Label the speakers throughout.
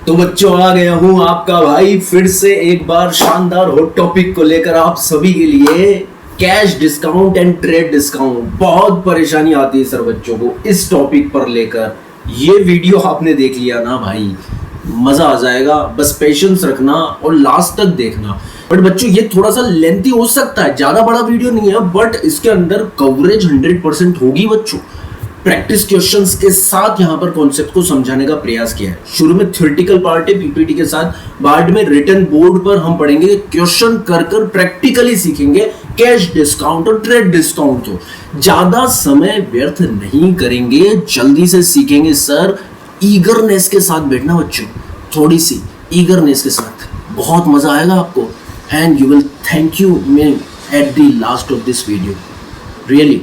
Speaker 1: तो बच्चों आ गया हूं आपका भाई फिर से एक बार शानदार हॉट टॉपिक को लेकर आप सभी के लिए। Cash discount and trade discount, बहुत परेशानी आती है सर बच्चों को इस टॉपिक पर लेकर। ये वीडियो आपने देख लिया ना भाई, मजा आ जाएगा। बस पेशेंस रखना और लास्ट तक देखना। बट बच्चों ये थोड़ा सा लेंथी हो सकता है, ज्यादा बड़ा वीडियो नहीं है, बट इसके अंदर कवरेज 100% होगी बच्चों। प्रैक्टिस क्वेश्चंस के साथ यहाँ पर कॉन्सेप्ट को समझाने का प्रयास किया है। शुरू में थ्योरेटिकल पार्ट है पीपीटी के साथ, बाद में रिटन बोर्ड पर हम पढ़ेंगे, क्वेश्चन कर कर प्रैक्टिकली सीखेंगे कैश डिस्काउंट और ट्रेड डिस्काउंट। तो ज्यादा समय व्यर्थ नहीं करेंगे, जल्दी से सीखेंगे सर। ईगरनेस के साथ बैठना बच्चों, थोड़ी सी ईगरनेस के साथ, बहुत मजा आएगा आपको। And you will thank you me at the last of this video. Really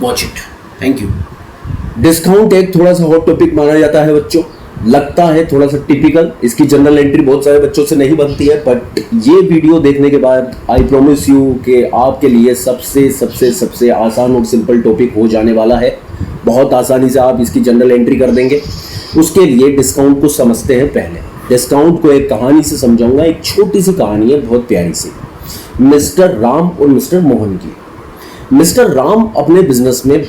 Speaker 1: watch it, thank you. Discount एक थोड़ा सा हॉट टॉपिक माना जाता है बच्चों, लगता है थोड़ा सा टिपिकल। इसकी जनरल एंट्री बहुत सारे बच्चों से नहीं बनती है, बट ये वीडियो देखने के बाद आई प्रॉमिस यू कि आपके लिए सबसे सबसे सबसे आसान और सिंपल टॉपिक हो जाने वाला है। बहुत आसानी से आप इसकी जनरल एंट्री कर देंगे। उसके लिए डिस्काउंट को समझते हैं। पहले डिस्काउंट को एक कहानी से समझाऊंगा। एक छोटी सी कहानी है, बहुत प्यारी सी, मिस्टर राम और मिस्टर मोहन की। मिस्टर राम अपने बिजनेस में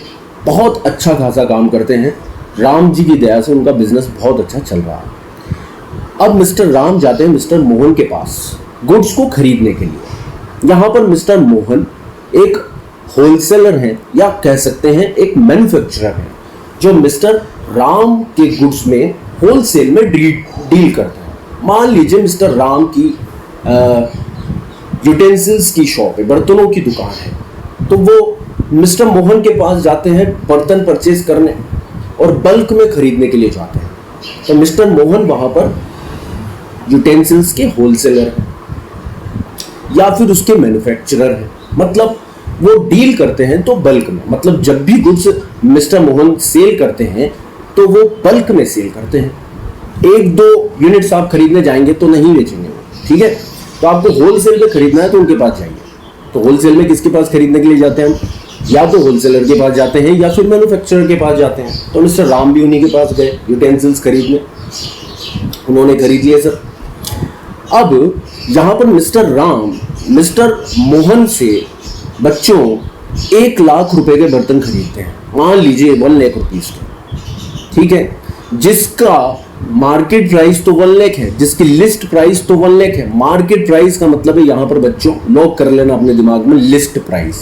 Speaker 1: बहुत अच्छा खासा काम करते हैं। राम जी की दया से उनका बिजनेस बहुत अच्छा चल रहा है। अब मिस्टर राम जाते हैं मिस्टर मोहन के पास गुड्स को खरीदने के लिए। यहाँ पर मिस्टर मोहन एक होलसेलर हैं, या कह सकते हैं एक मैन्युफैक्चरर हैं, जो मिस्टर राम के गुड्स में होलसेल में डील करते हैं। मान लीजिए मिस्टर राम की यूटेंसिल्स की शॉप है, बर्तनों की दुकान है, तो वो मिस्टर मोहन के पास जाते हैं बर्तन परचेज करने और बल्क में खरीदने के लिए जाते हैं। तो मिस्टर मोहन वहां पर यूटेंसिल्स के होलसेलर हैं या फिर उसके मैन्युफैक्चरर हैं, मतलब वो डील करते हैं तो बल्क में। मतलब जब भी गुड्स मिस्टर मोहन सेल करते हैं तो वो बल्क में सेल करते हैं। एक दो यूनिट्स आप खरीदने जाएंगे तो नहीं बेचेंगे वो, ठीक है। तो आपको होलसेल में खरीदना है तो उनके पास जाइए। तो होलसेल में किसके पास खरीदने के लिए जाते हैं हम? या तो होलसेलर के पास जाते हैं या फिर मैन्युफैक्चरर के पास जाते हैं। तो मिस्टर राम भी उन्हीं के पास गए यूटेंसिल्स खरीदने, उन्होंने खरीद लिए सर। अब यहाँ पर मिस्टर राम मिस्टर मोहन से बच्चों 1 लाख रुपए के बर्तन खरीदते हैं। मान लीजिए 1 लाख रुपीज के, ठीक है, जिसका मार्केट प्राइस तो 1 लाख है, जिसकी लिस्ट प्राइस तो 1 लाख है। मार्केट प्राइस का मतलब है यहाँ पर बच्चों लॉक कर लेना अपने दिमाग में, लिस्ट प्राइस।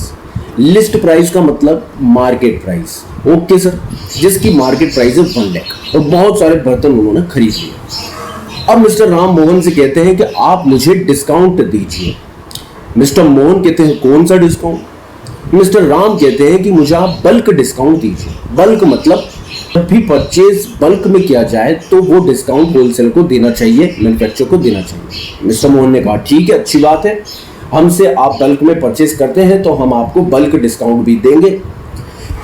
Speaker 1: लिस्ट प्राइस का मतलब मार्केट प्राइस, ओके सर, जिसकी मार्केट प्राइस है 1 लाख, और बहुत सारे बर्तन उन्होंने खरीद लिए। अब मिस्टर राम मोहन से कहते हैं कि आप मुझे डिस्काउंट दीजिए। मिस्टर मोहन कहते हैं कौन सा डिस्काउंट? मिस्टर राम कहते हैं कि मुझे आप बल्क डिस्काउंट दीजिए। बल्क मतलब जब भी परचेज बल्क में किया जाए तो वो डिस्काउंट होलसेल को देना चाहिए, मैन्युफैक्चरर को देना चाहिए। मिस्टर मोहन ने कहा ठीक है, अच्छी बात है, हमसे आप बल्क में परचेज करते हैं तो हम आपको बल्क डिस्काउंट भी देंगे।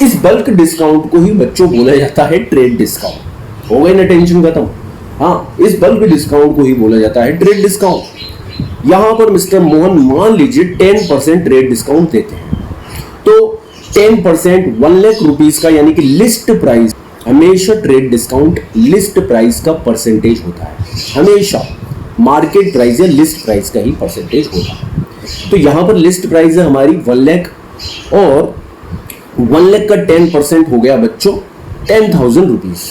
Speaker 1: इस बल्क डिस्काउंट को ही बच्चों बोला जाता है ट्रेड डिस्काउंट। हो गई ना टेंशन खत्म? हाँ, इस बल्क डिस्काउंट को ही बोला जाता है ट्रेड डिस्काउंट। यहाँ पर मिस्टर मोहन मान लीजिए 10% ट्रेड डिस्काउंट देते हैं, तो 10% 1 लाख रुपीज का, यानी कि लिस्ट प्राइस। हमेशा ट्रेड डिस्काउंट लिस्ट प्राइस का परसेंटेज होता है, हमेशा मार्केट प्राइस या लिस्ट प्राइस का ही परसेंटेज होता है। तो यहाँ पर लिस्ट प्राइस है हमारी 1 लाख, और 1 लाख का 10% हो गया बच्चों 10,000 रुपीज।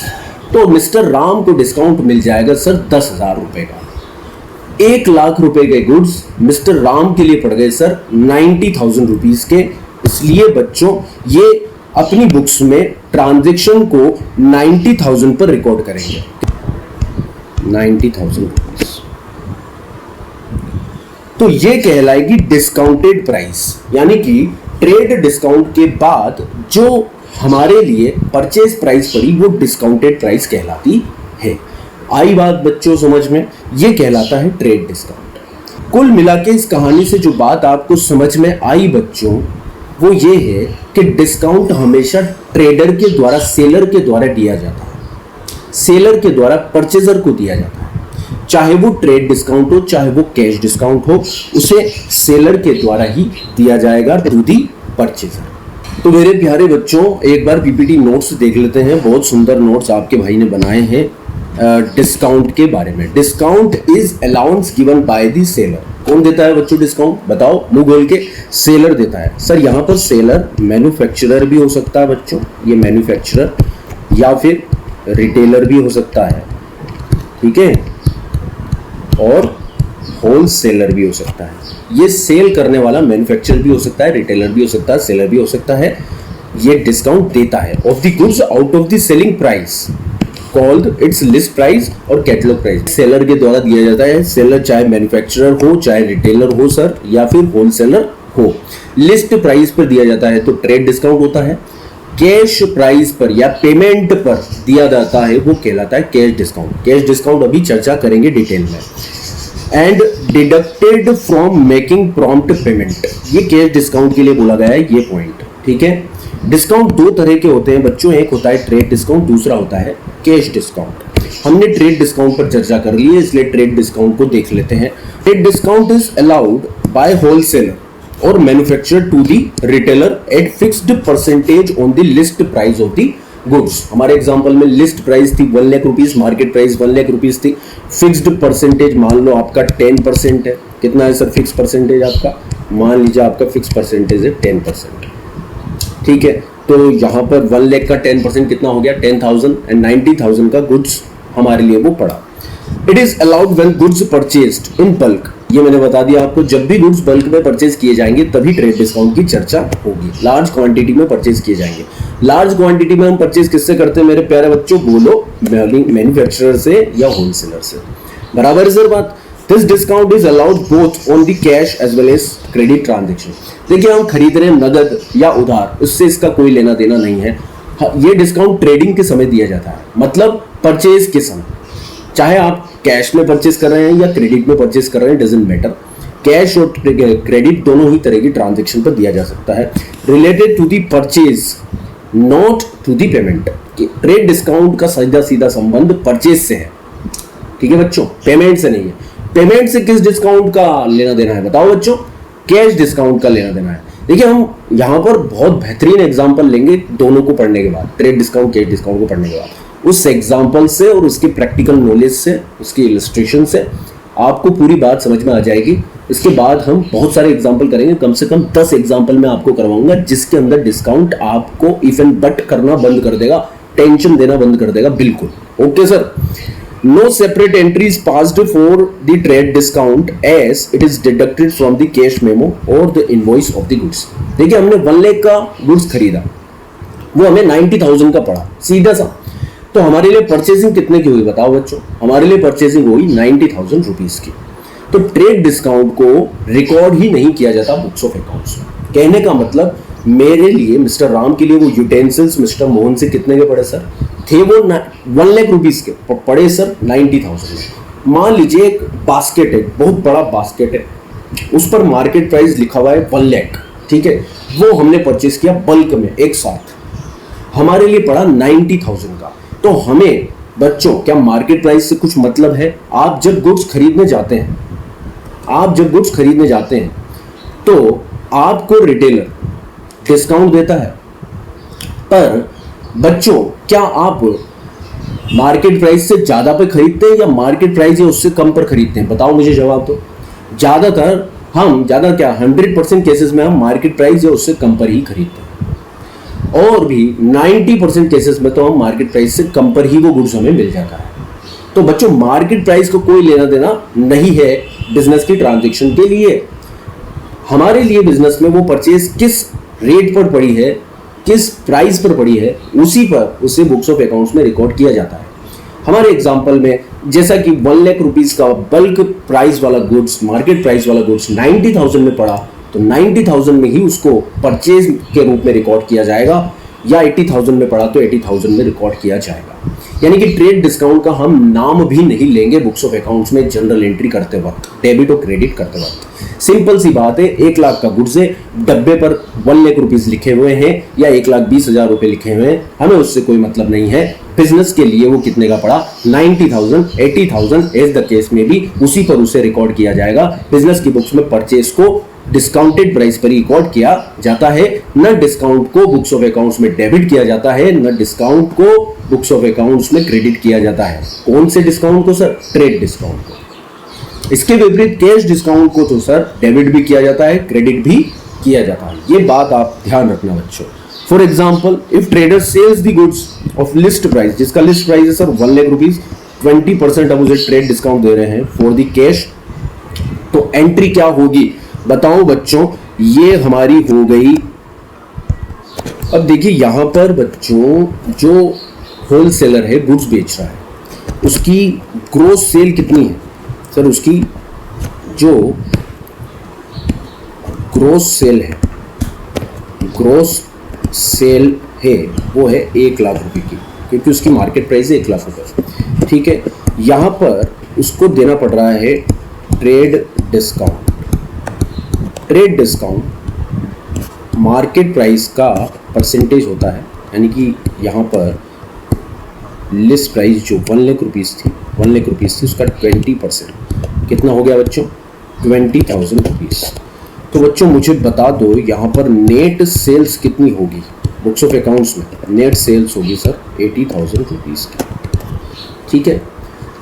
Speaker 1: तो मिस्टर राम को डिस्काउंट मिल जाएगा सर 10,000 रुपए का। 1 लाख रुपए के गुड्स मिस्टर राम के लिए पड़ गए सर 90,000 रुपीज के। इसलिए बच्चों ये अपनी बुक्स में ट्रांजैक्शन को 90,000 पर रिकॉर्ड करेंगे, 90,000 रुपीज। तो ये कहलाएगी डिस्काउंटेड प्राइस, यानी कि ट्रेड डिस्काउंट के बाद जो हमारे लिए परचेज प्राइस पड़ी वो डिस्काउंटेड प्राइस कहलाती है। आई बात बच्चों समझ में? ये कहलाता है ट्रेड डिस्काउंट। कुल मिला के इस कहानी से जो बात आपको समझ में आई बच्चों, वो ये है कि डिस्काउंट हमेशा ट्रेडर के द्वारा, सेलर के द्वारा दिया जाता है। सेलर के द्वारा परचेजर को दिया जाता है। चाहे वो ट्रेड डिस्काउंट हो, चाहे वो कैश डिस्काउंट हो, उसे सेलर के द्वारा ही दिया जाएगा टू दी परचेजर। तो मेरे प्यारे बच्चों, एक बार पीपीटी नोट्स देख लेते हैं। बहुत सुंदर नोट्स आपके भाई ने बनाए हैं, डिस्काउंट के बारे में। Discount is allowance given by the seller. कौन देता है बच्चों डिस्काउंट? बताओ मुंह खोल के। सेलर देता है। सर यहाँ पर सेलर मैन्युफैक्चरर भी हो सकता है बच्चों, ये मैन्युफैक्चरर, या फिर रिटेलर भी हो सकता है, ठीक है, और होलसेलर भी हो सकता है। ये सेल करने वाला मैन्युफैक्चरर भी हो सकता है, रिटेलर भी हो सकता है, सेलर भी हो सकता है। ये डिस्काउंट देता है of the goods out of the selling price called its list price और कैटलॉग प्राइस। सेलर के द्वारा दिया जाता है। सेलर चाहे मैन्युफैक्चरर हो, चाहे रिटेलर हो सर, या फिर होलसेलर हो। लिस्ट प्राइस पर दिया जाता है तो ट्रेड डिस्काउंट होता है। कैश प्राइस पर या पेमेंट पर दिया जाता है वो कहलाता है कैश डिस्काउंट। कैश डिस्काउंट अभी चर्चा करेंगे डिटेल में। And deducted from making prompt payment, ये कैश डिस्काउंट के लिए बोला गया है ये पॉइंट, ठीक है। डिस्काउंट दो तरह के होते हैं बच्चों, एक होता है ट्रेड डिस्काउंट, दूसरा होता है कैश डिस्काउंट। हमने ट्रेड डिस्काउंट पर चर्चा कर ली है, इसलिए ट्रेड डिस्काउंट को देख लेते हैं। Trade discount is allowed by wholesaler और manufacturer to the retailer at fixed percentage on the list price of the goods. हमारे एग्जांपल में लिस्ट प्राइस थी 1 lakh rupees, market price 1 lakh rupees थी। फिक्स्ड परसेंटेज मान लो आपका 10% है। कितना है सर फिक्स परसेंटेज आपका? मान लीजिए आपका फिक्स परसेंटेज है 10%, ठीक है। तो यहाँ पर 1 लाख का 10% कितना हो गया? 10,000 एंड 90,000 का गुड्स हमारे लिए वो पड़ा। It is allowed when goods purchased in bulk, ये मैंने बता दिया आपको, जब भी गुड्स बल्क में परचेज किए जाएंगे तभी ट्रेड डिस्काउंट की चर्चा होगी। लार्ज क्वांटिटी में परचेज किए जाएंगे। लार्ज क्वांटिटी में हम परचेज किससे करते हैं मेरे प्यारे बच्चों? बोलो, मैन्युफैक्चरर से या होलसेलर से। बराबर है सर बात? This discount is allowed both on the cash as well as credit transaction. देखिए हम खरीद रहे हैं नगद या उधार, उससे इसका कोई लेना देना नहीं है। ये डिस्काउंट ट्रेडिंग के समय दिया जाता है, मतलब परचेज के समय। चाहे आप कैश में परचेज कर रहे हैं या क्रेडिट में परचेज कर रहे हैं, डजंट मैटर। कैश और क्रेडिट दोनों ही तरह की ट्रांजेक्शन पर दिया जा सकता है। Related to the purchase not to the payment. Trade discount का सीधा सीधा संबंध परचेज से है, ठीक है बच्चों, पेमेंट से नहीं है। पेमेंट से किस डिस्काउंट का लेना देना है बताओ बच्चों? कैश डिस्काउंट का लेना देना है। देखिए हम यहाँ पर बहुत बेहतरीन एग्जांपल लेंगे दोनों को पढ़ने के बाद, ट्रेड डिस्काउंट कैश डिस्काउंट को पढ़ने के बाद। उस एग्जांपल से और उसके प्रैक्टिकल नॉलेज से, उसकी इलस्ट्रेशन से आपको पूरी बात समझ में आ जाएगी। इसके बाद हम बहुत सारे एग्जांपल करेंगे, कम से कम 10 एग्जांपल मैं आपको करवाऊंगा, जिसके अंदर डिस्काउंट आपको इफ एंड बट करना बंद कर देगा, टेंशन देना बंद कर देगा, बिल्कुल। Okay sir. No separate entry is passed for the trade discount as it is deducted from the cash memo or the invoice of the goods। देखिए हमने 1 लाख का गुड्स खरीदा, वो हमें 90,000 का पड़ा, सीधा सा। तो हमारे लिए परचेसिंग कितने की हुई बताओ बच्चों? हमारे लिए परचेसिंग हुई 90,000 रुपीज की। तो ट्रेड डिस्काउंट को रिकॉर्ड ही नहीं किया जाता बुक्स ऑफ अकाउंट्स में। कहने का मतलब मेरे लिए, मिस्टर राम के लिए वो यूटेंसिल्स मिस्टर मोहन से कितने के पड़े सर? थे वो 1 लाख रुपीज के, पड़े सर 90,000 में। मान लीजिए एक बास्केट है, बहुत बड़ा बास्केट है, उस पर मार्केट प्राइस लिखा हुआ है 1 लाख, ठीक है। वो हमने परचेज किया बल्क में एक साथ, हमारे लिए पड़ा 90,000 का। तो हमें बच्चों क्या मार्केट प्राइस से कुछ मतलब है? आप जब गुड्स खरीदने जाते हैं, तो आपको रिटेलर डिस्काउंट देता है, पर बच्चों क्या आप मार्केट प्राइस से ज्यादा पे खरीदते हैं या मार्केट प्राइस है उससे कम पर खरीदते हैं? बताओ मुझे जवाब दो। ज्यादातर हम 100% केसेस में हम मार्केट प्राइस या उससे कम पर ही खरीदते हैं, और भी 90% केसेस में तो हम मार्केट प्राइस से कम पर ही वो गुड्स हमें मिल जाता है। तो बच्चों मार्केट प्राइस को कोई लेना देना नहीं है बिजनेस की ट्रांजेक्शन के लिए। हमारे लिए बिजनेस में वो परचेज किस रेट पर पड़ी है, किस प्राइस पर पड़ी है, उसी पर उसे बुक्स ऑफ अकाउंट्स में रिकॉर्ड किया जाता है। हमारे एग्जांपल में जैसा कि 1 लाख रुपीस का बल्क प्राइस वाला गुड्स, मार्केट प्राइस वाला गुड्स 90,000 में पड़ा, तो 90,000 में ही उसको परचेज के रूप में रिकॉर्ड किया जाएगा, या 80,000 में पड़ा तो 80,000 में रिकॉर्ड किया जाएगा। यानी कि ट्रेड डिस्काउंट का हम नाम भी नहीं लेंगे बुक्स ऑफ अकाउंट्स में जनरल एंट्री करते वक्त, डेबिट और क्रेडिट करते वक्त। सिंपल सी बात है, 1 लाख का गुड्स है, डब्बे पर 1 लाख रुपीस लिखे हुए हैं या 1,20,000 रुपए लिखे हुए हैं, हमें उससे कोई मतलब नहीं है। बिजनेस के लिए वो कितने का पड़ा? 90,000, 80,000 एज द केस में भी उसी पर उसे रिकॉर्ड किया जाएगा। बिजनेस की बुक्स में परचेज को डिस्काउंटेड प्राइस पर रिकॉर्ड किया जाता है, न डिस्काउंट को बुक्स ऑफ अकाउंट्स में डेबिट किया जाता है, न डिस्काउंट को बुक्स ऑफ अकाउंट्स में क्रेडिट किया जाता है। कौन से डिस्काउंट को सर? ट्रेड डिस्काउंट को। इसके विपरीत कैश डिस्काउंट को तो सर डेबिट भी किया जाता है, क्रेडिट भी किया जाता है। ये बात आप ध्यान रखना बच्चों। For example, if trader sells the goods of list price, जिसका लिस्ट प्राइस है सर 1 लाख रुपीज, 20% अब उसे ट्रेड डिस्काउंट दे रहे हैं फॉर द कैश, तो एंट्री क्या होगी बताओ बच्चों? ये हमारी हो गई। अब देखिए यहां पर बच्चों जो होलसेलर है, गुड्स बेच रहा है, उसकी ग्रोस सेल कितनी है सर? उसकी जो ग्रोस सेल है वो है 1 लाख रुपए की, क्योंकि उसकी मार्केट प्राइस है 1 लाख रुपए। ठीक है, यहां पर उसको देना पड़ रहा है trade discount. Trade discount market price का परसेंटेज होता है, यानी कि यहाँ पर लिस्ट प्राइस जो 1 लाख रुपीस थी उसका 20% कितना हो गया बच्चों? 20,000 रुपीस। तो बच्चों मुझे बता दो यहाँ पर नेट सेल्स कितनी होगी बुक्स ऑफ अकाउंट्स में? नेट सेल्स होगी सर 80,000 रुपीस की। ठीक है,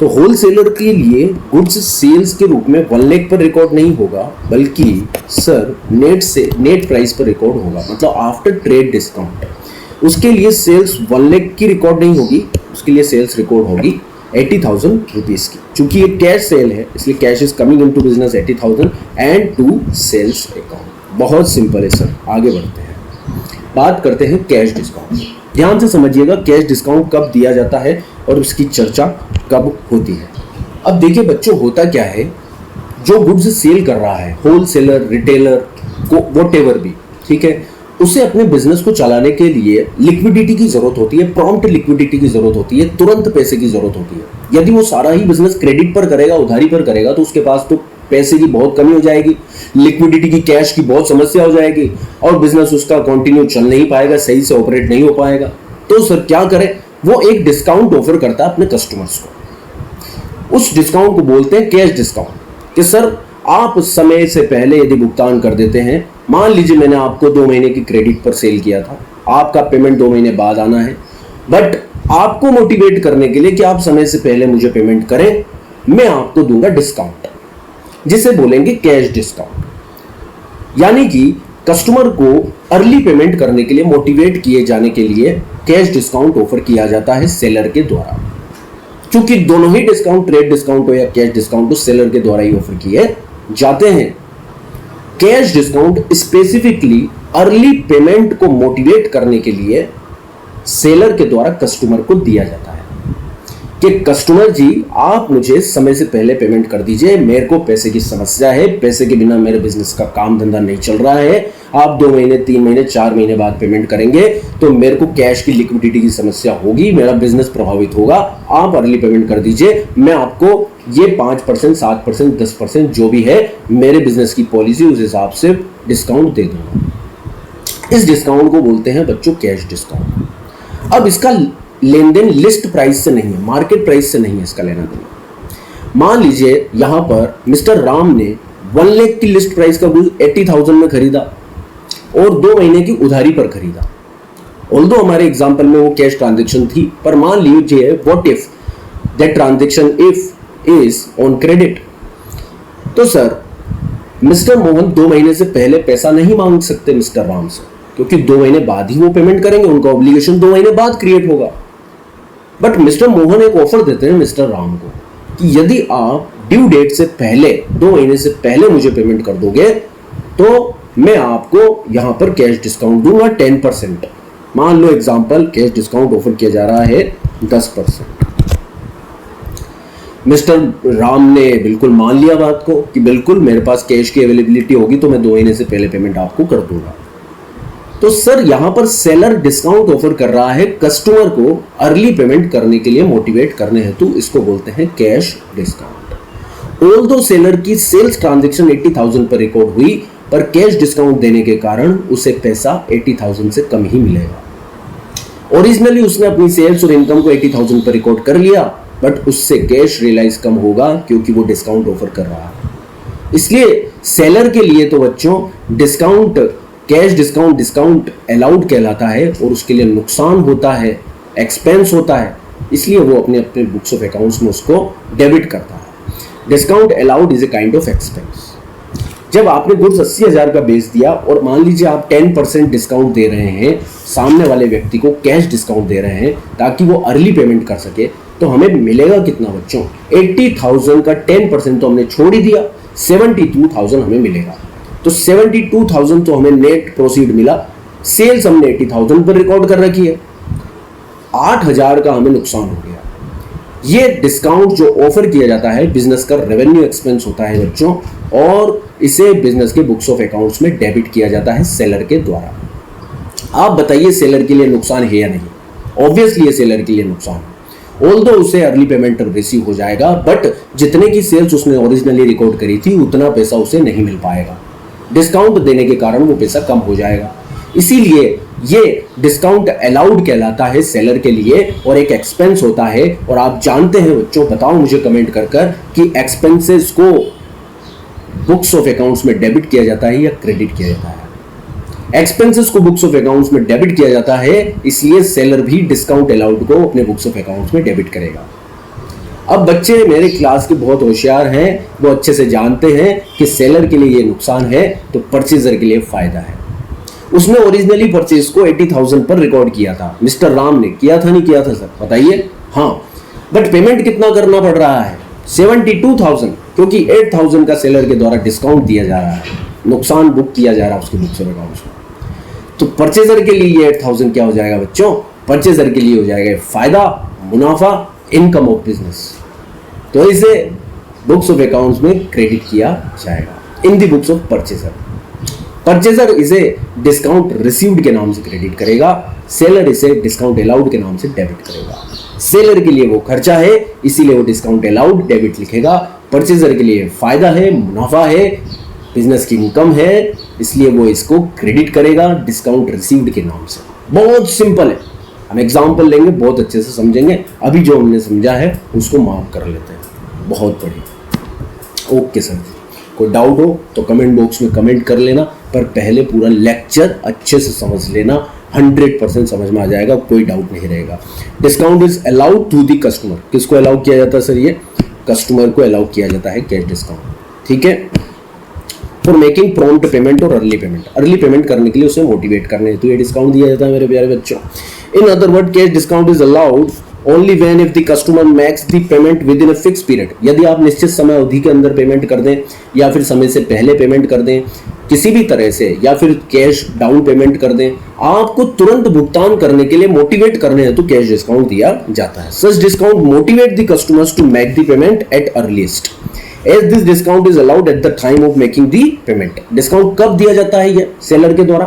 Speaker 1: तो होलसेलर के लिए गुड्स सेल्स के रूप में 1 लाख पर रिकॉर्ड नहीं होगा, बल्कि सर नेट प्राइस पर रिकॉर्ड होगा, मतलब आफ्टर ट्रेड डिस्काउंट। उसके लिए सेल्स 1 लाख की रिकॉर्ड नहीं होगी, उसके लिए सेल्स रिकॉर्ड होगी 80,000 रुपीस की। चूंकि ये कैश सेल है, इसलिए cash is coming into business 80,000 and to sales account. बहुत सिंपल है सर। आगे बढ़ते हैं, बात करते हैं कैश डिस्काउंट। ध्यान से समझिएगा कैश डिस्काउंट कब दिया जाता है और उसकी चर्चा कब होती है। अब देखिए बच्चों, होता क्या है, जो गुड्स सेल कर रहा है, होलसेलर, रिटेलर को व्हाटएवर भी, ठीक है, उसे अपने बिजनेस को चलाने के लिए लिक्विडिटी की जरूरत होती है, प्रॉम्प्ट लिक्विडिटी की जरूरत होती है, तुरंत पैसे की जरूरत होती है। यदि वो सारा ही बिजनेस क्रेडिट पर करेगा, उधारी पर करेगा, तो उसके पास तो पैसे की बहुत कमी हो जाएगी, लिक्विडिटी की, कैश की बहुत समस्या हो जाएगी और बिजनेस उसका कंटिन्यू चल नहीं पाएगा, सही से ऑपरेट नहीं हो पाएगा। तो सर क्या करे, वो एक डिस्काउंट ऑफर करता है अपने कस्टमर्स को। उस डिस्काउंट को बोलते हैं कैश डिस्काउंट। कि सर आप समय से पहले यदि भुगतान कर देते हैं, मान लीजिए मैंने आपको 2 महीने की क्रेडिट पर सेल किया था, आपका पेमेंट 2 महीने बाद आना है, बट आपको मोटिवेट करने के लिए कि आप समय से पहले मुझे पेमेंट करें, मैं आपको दूंगा डिस्काउंट, जिसे बोलेंगे कैश डिस्काउंट। यानी कि कस्टमर को अर्ली पेमेंट करने के लिए मोटिवेट किए जाने के लिए कैश डिस्काउंट ऑफर किया जाता है सेलर के द्वारा। क्योंकि दोनों ही डिस्काउंट, ट्रेड डिस्काउंट हो या कैश डिस्काउंट हो, सेलर के द्वारा ही ऑफर किए जाते हैं। Cash discount specifically early payment को मोटिवेट करने के लिए सेलर के द्वारा कस्टमर को दिया जाता है कि कस्टमर जी आप मुझे समय से पहले पेमेंट कर दीजिए, मेरे को पैसे की समस्या है, पैसे के बिना मेरे बिजनेस का काम धंधा नहीं चल रहा है, आप 2 महीने, 3 महीने, 4 महीने बाद पेमेंट करेंगे तो मेरे को कैश की लिक्विडिटी की समस्या होगी, मेरा बिजनेस प्रभावित होगा, आप अर्ली पेमेंट कर दीजिए, मैं आपको ये 5%, 7%, 10% जो भी है मेरे बिजनेस की पॉलिसी, उस हिसाब से डिस्काउंट दे दूंगा। इस डिस्काउंट को बोलते हैं बच्चों कैश डिस्काउंट। अब इसका लेन देन लिस्ट प्राइस से नहीं है, मार्केट प्राइस से नहीं है इसका लेना देना। मान लीजिए यहां पर मिस्टर राम ने 1 लाख की लिस्ट प्राइस का गुड्स 80,000 में खरीदा और 2 महीने की उधारी पर खरीदा। ऑल्दो हमारे एग्जांपल में वो कैश ट्रांजैक्शन थी, पर मान लीजिए what if that transaction if is on credit, तो सर मिस्टर मोहन 2 महीने से पहले पैसा नहीं मांग सकते मिस्टर राम से, क्योंकि 2 महीने बाद ही वो पेमेंट करेंगे, उनका ऑब्लिगेशन 2 महीने बाद क्रिएट होगा। बट मिस्टर मोहन एक ऑफर देते हैं मिस्टर राम को कि यदि आप ड्यू डेट से पहले, 2 महीने से पहले मुझे पेमेंट कर दोगे तो मैं आपको यहां पर कैश डिस्काउंट दूंगा 10%। मान लो एग्जांपल कैश डिस्काउंट ऑफर किया जा रहा है 10%। मिस्टर राम ने बिल्कुल मान लिया बात को कि बिल्कुल मेरे पास कैश की अवेलेबिलिटी होगी तो मैं 2 महीने से पहले पेमेंट आपको कर दूंगा। तो सर यहां पर सेलर डिस्काउंट ऑफर कर रहा है कस्टमर को अर्ली पेमेंट करने के लिए मोटिवेट करने हेतु, इसको बोलते हैं कैश डिस्काउंट। ऑल्दो सेलर की सेल्स ट्रांजैक्शन 80,000 पर रिकॉर्ड हुई, पर कैश डिस्काउंट देने के कारण उसे पैसा 80,000 से कम ही मिलेगा। ओरिजिनली उसने अपनी सेल्स और इनकम को 80,000 पर रिकॉर्ड कर लिया, बट उससे कैश रियलाइज कम होगा क्योंकि वो डिस्काउंट ऑफर कर रहा है। इसलिए सेलर के लिए तो बच्चों डिस्काउंट, कैश डिस्काउंट अलाउड कहलाता है और उसके लिए नुकसान होता है, एक्सपेंस होता है, इसलिए वो अपने अपने बुक्स ऑफ अकाउंट्स में उसको डेबिट करता है। Discount allowed is a kind of expense. जब आपने गुड्स 80,000 का बेच दिया और मान लीजिए आप 10% डिस्काउंट दे रहे हैं, सामने वाले व्यक्ति को कैश डिस्काउंट दे रहे हैं ताकि वो अर्ली पेमेंट कर सके, तो हमें मिलेगा कितना बच्चों? 80,000 का 10% तो हमने छोड़ ही दिया, 72,000 हमें मिलेगा। तो 72,000 तो हमें नेट प्रोसीड मिला, सेल्स हमने 80,000 पर रिकॉर्ड कर रखी है, 8,000 का हमें नुकसान हो गया। ये डिस्काउंट जो ऑफर किया जाता है बिजनेस का रेवेन्यू एक्सपेंस होता है बच्चों, और इसे बिजनेस के बुक्स ऑफ अकाउंट्स में डेबिट किया जाता है सेलर के द्वारा। आप बताइए सेलर के लिए नुकसान है या नहीं? ऑब्वियसली ये सेलर के लिए नुकसान है। ऑल्दो उसे अर्ली पेमेंट रिसीव हो जाएगा, बट जितने की सेल्स उसने ओरिजिनली रिकॉर्ड करी थी उतना पैसा उसे नहीं मिल पाएगा। डिस्काउंट देने के कारण वो पैसा कम हो जाएगा। इसीलिए ये डिस्काउंट अलाउड कहलाता है सेलर के लिए और एक एक्सपेंस होता है। और आप जानते हैं बच्चों, बताओ मुझे कमेंट कर कि एक्सपेंसेस को बुक्स ऑफ अकाउंट्स में डेबिट किया जाता है या क्रेडिट किया जाता है? एक्सपेंसेस को बुक्स ऑफ अकाउंट्स में डेबिट किया जाता है, इसलिए सेलर भी डिस्काउंट अलाउड को अपने बुक्स ऑफ अकाउंट्स में डेबिट करेगा। अब बच्चे मेरे क्लास के बहुत होशियार हैं, वो अच्छे से जानते हैं कि सेलर के लिए ये नुकसान है तो परचेजर के लिए फायदा है। उसने ओरिजिनली परचेज को 80,000 पर रिकॉर्ड किया था, मिस्टर राम ने किया था, नहीं किया था सर बताइए? हाँ, बट पेमेंट कितना करना पड़ रहा है? 72,000, क्योंकि 8,000 का सेलर के द्वारा डिस्काउंट दिया जा रहा है, नुकसान बुक किया जा रहा है उसके बुक्स ऑफ अकाउंट्स में। तो परचेजर के लिए ये 8,000 क्या हो जाएगा बच्चों? परचेजर के लिए हो जाएगा फायदा, मुनाफा, इनकम ऑफ बिजनेस। तो इसे बुक्स ऑफ अकाउंट्स में क्रेडिट किया जाएगा इन दी बुक्स ऑफ परचेजर। परचेजर इसे डिस्काउंट रिसीव्ड के नाम से क्रेडिट करेगा, सेलर इसे डिस्काउंट अलाउड के नाम से डेबिट करेगा। सेलर के लिए वो खर्चा है, इसीलिए वो डिस्काउंट अलाउड डेबिट लिखेगा। परचेजर के लिए फायदा है, मुनाफा है, बिजनेस की इनकम है, इसलिए वो इसको क्रेडिट करेगा डिस्काउंट रिसीव्ड के नाम से। बहुत सिंपल है, हम एग्जांपल लेंगे, बहुत अच्छे से समझेंगे। अभी जो हमने समझा है उसको मार्क कर लेते हैं। बहुत बढ़िया, ओके सर। कोई डाउट हो तो कमेंट बॉक्स में कमेंट कर लेना, पर पहले पूरा लेक्चर अच्छे से समझ लेना, 100% समझ में आ जाएगा, कोई डाउट नहीं रहेगा। Discount is allowed to the customer. किसको अलाउ किया जाता है सर? ये कस्टमर को अलाउ किया जाता है कैश डिस्काउंट। ठीक है, फॉर मेकिंग प्रॉम्प्ट पेमेंट और अर्ली पेमेंट। अर्ली पेमेंट करने के लिए उसे मोटिवेट करने हेतु ये डिस्काउंट दिया जाता है मेरे प्यारे बच्चों। In other word, cash discount is allowed only when if the customer makes the payment with in a fix period. यदि आप निश्चित समय अवधि के अंदर पेमेंट कर दें या फिर समय से पहले पेमेंट कर दें किसी भी तरह से, या फिर कैश डाउन पेमेंट कर दें, आपको तुरंत भुगतान करने के लिए मोटिवेट करने हेतु कैश डिस्काउंट दिया जाता है। Such discount motivate the customers to make the payment at earliest as this discount is allowed at the time of making the payment। Discount कब दिया जाता है? ये सेलर के द्वारा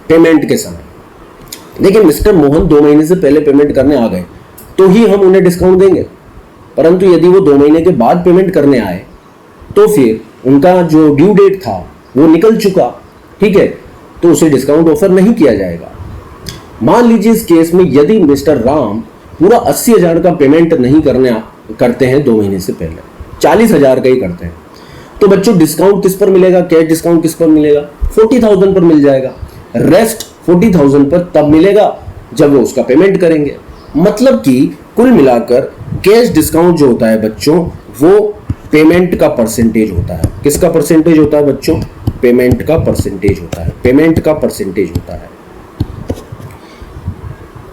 Speaker 1: पेमेंट के समय। देखिए मिस्टर मोहन 2 महीने से पहले पेमेंट करने आ गए तो ही हम उन्हें डिस्काउंट देंगे, परंतु यदि वो 2 महीने के बाद पेमेंट करने आए तो फिर उनका जो ड्यू डेट था वो निकल चुका, ठीक है, तो उसे डिस्काउंट ऑफर नहीं किया जाएगा। मान लीजिए इस केस में यदि मिस्टर राम पूरा 80,000 का पेमेंट नहीं करते हैं 2 महीने से पहले, 40,000 का ही करते हैं, तो बच्चों डिस्काउंट किस पर मिलेगा? कैश डिस्काउंट किस पर मिलेगा? 40,000 पर मिल जाएगा। रेस्ट 40,000 पर तब मिलेगा जब वो उसका पेमेंट करेंगे। मतलब कि कुल मिलाकर कैश डिस्काउंट जो होता है बच्चों, वो पेमेंट का परसेंटेज होता है। किसका परसेंटेज होता है बच्चों? पेमेंट का परसेंटेज होता है। पेमेंट का परसेंटेज होता है।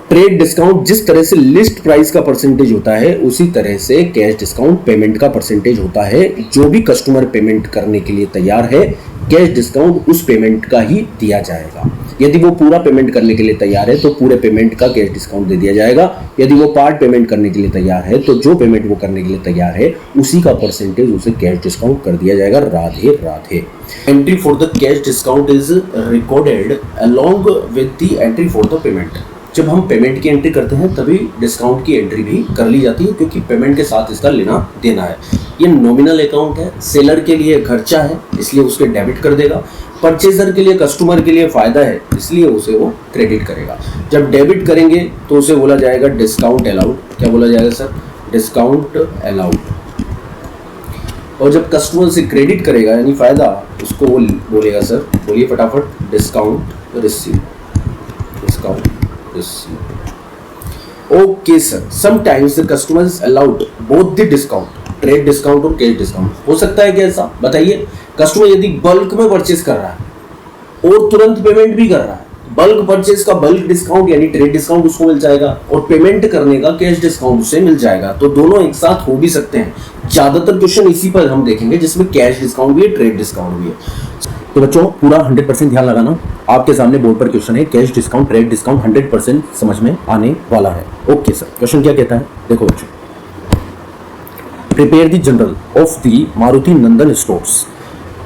Speaker 1: ट्रेड डिस्काउंट जिस तरह से लिस्ट प्राइस का परसेंटेज होता है, उसी तरह से कैश डिस्काउंट पेमेंट का परसेंटेज होता है। जो भी कस्टमर पेमेंट करने के लिए तैयार है, कैश डिस्काउंट उस पेमेंट का ही दिया जाएगा। यदि वो पूरा पेमेंट करने के लिए तैयार है तो पूरे पेमेंट का कैश डिस्काउंट दे दिया जाएगा। यदि वो पार्ट पेमेंट करने के लिए तैयार है तो जो पेमेंट वो करने के लिए तैयार है उसी का परसेंटेज उसे कैश डिस्काउंट कर दिया जाएगा। Radhe Radhe. Entry for the cash discount is recorded along with the entry for the payment. जब हम पेमेंट की एंट्री करते हैं तभी डिस्काउंट की एंट्री भी कर ली जाती है, क्योंकि पेमेंट के साथ इसका लेना देना है। ये नॉमिनल अकाउंट है, सेलर के लिए खर्चा है इसलिए उसके डेबिट कर देगा, परचेजर के लिए कस्टमर के लिए फायदा है इसलिए उसे वो क्रेडिट करेगा। जब डेबिट करेंगे तो उसे बोला जाएगा डिस्काउंट अलाउड। क्या बोला जाएगा सर? Discount allowed. और जब कस्टमर से क्रेडिट करेगा यानी फायदा, उसको वो बोलेगा सर, बोलिए फटाफट, discount receive, discount receive. Okay sir, sometimes the customer is allowed both the discount, trade discount और कैश डिस्काउंट। हो सकता है कि ऐसा, बताइए, कस्टमर यदि बल्क में परचेस कर रहा है और तुरंत पेमेंट भी कर रहा है, बल्क परचेस का बल्क डिस्काउंट यानी ट्रेड डिस्काउंट उसको मिल जाएगा और पेमेंट करने का कैश डिस्काउंट उसे मिल जाएगा, तो दोनों एक साथ हो भी सकते हैं। ज्यादातर क्वेश्चन इसी पर हम देखेंगे जिसमें कैश डिस्काउंट भी है, ट्रेड डिस्काउंट भी है। तो बच्चों पूरा 100% ध्यान लगाना, आपके सामने बोर्ड पर क्वेश्चन है, कैश डिस्काउंट ट्रेड डिस्काउंट 100% समझ में आने वाला है। ओके सर, क्वेश्चन क्या कहता है, देखो बच्चों, prepare the journal of the Maruti Nandan stores,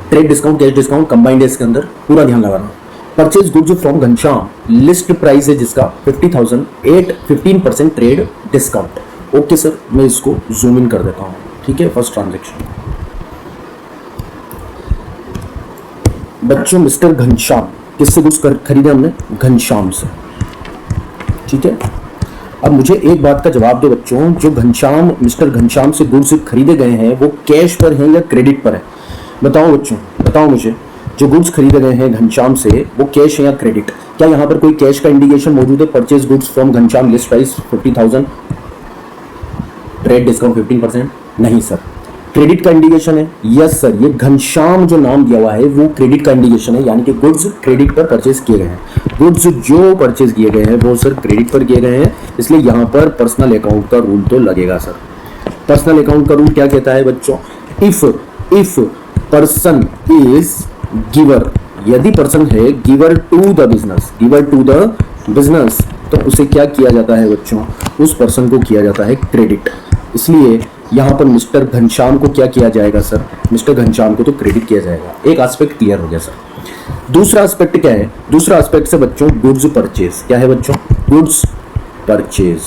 Speaker 1: trade discount cash discount combined है इसके अंदर, पूरा ध्यान लगाना। Purchase goods from Ghanshyam, list price है जिसका 50,000 at 15% trade discount. Okay sir, मैं इसको जूम इन कर देता हूं, ठीक है। फर्स्ट ट्रांजेक्शन, बच्चों मिस्टर घनश्याम, किससे गुड्स खरीदे हमने, घनश्याम से, ठीक है। अब मुझे एक बात का जवाब दो बच्चों, जो घनश्याम मिस्टर घनश्याम से गुड्स खरीदे गए हैं वो कैश पर हैं या क्रेडिट पर है, बताओ बच्चों, बताओ मुझे, जो गुड्स खरीदे गए हैं घनश्याम से वो कैश है या क्रेडिट। क्या यहाँ पर कोई कैश का इंडिकेशन मौजूद है, purchase goods from Ghanshyam, list price 50,000, trade discount 15%, नहीं सर। क्रेडिट का इंडिकेशन है, यस सर, ये घनश्याम जो नाम दिया हुआ है वो क्रेडिट का इंडिकेशन है, यानी कि गुड्स क्रेडिट पर परचेज किए गए हैं, गुड्स जो परचेज किए गए हैं वो सर क्रेडिट पर किए गए हैं, इसलिए यहाँ पर पर्सनल अकाउंट का रूल तो लगेगा सर। पर्सनल अकाउंट का रूल क्या कहता है बच्चों, इफ पर्सन इज गिवर, यदि पर्सन है giver to the business, giver to the business, तो उसे क्या किया जाता है बच्चों, उस पर्सन को किया जाता है क्रेडिट। इसलिए यहाँ पर मिस्टर घनश्याम को क्या किया जाएगा सर, मिस्टर घनश्याम को तो क्रेडिट किया जाएगा। एक एस्पेक्ट क्लियर हो गया सर। दूसरा एस्पेक्ट क्या है, दूसरा एस्पेक्ट से बच्चों गुड्स परचेज, क्या है बच्चों, goods purchase,